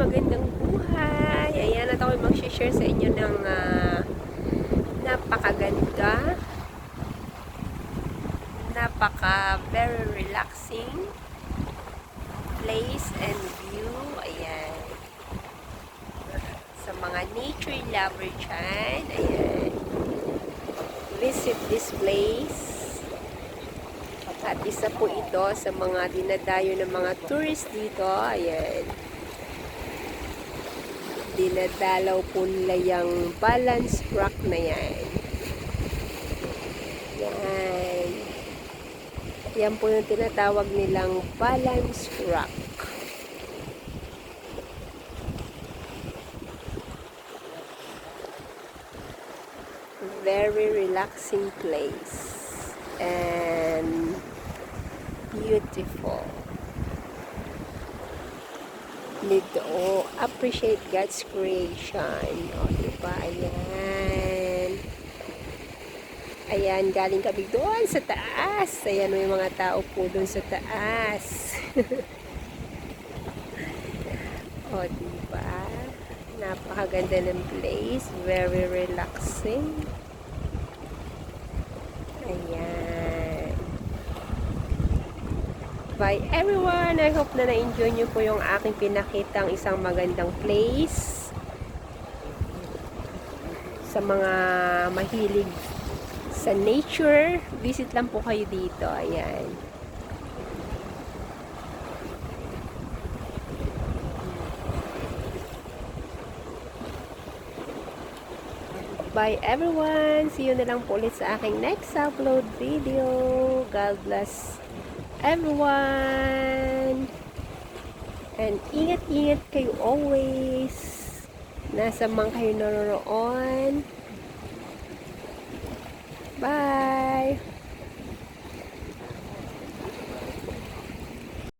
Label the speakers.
Speaker 1: magandang buhay. Ayan, at ako mag-share sa inyo ng napakaganda, very relaxing place and view. Ayan. Sa mga nature lover dyan, ayan. Visit this place. At isa po ito sa mga dinadayo ng mga tourist dito. Ayan. Dinadalaw po nila yung balance rock na yan. Yan. Yan po yung tinatawag nilang balance rock. Very relaxing place. And beautiful. Need to appreciate God's creation. O, diba? Ayan. Ayan, galing kami doon sa taas. Ayan, may mga tao po doon sa taas. O, diba? Napakaganda ng place. Very relaxing. Ayan. Bye everyone! I hope na na-enjoy nyo po yung aking pinakitang isang magandang place. Sa mga mahilig sa nature, visit lang po kayo dito. Ayan. Bye everyone! See you na lang po ulit sa aking next upload video. God bless everyone! And ingat-ingat kayo always. Nasa mang kayo naroon.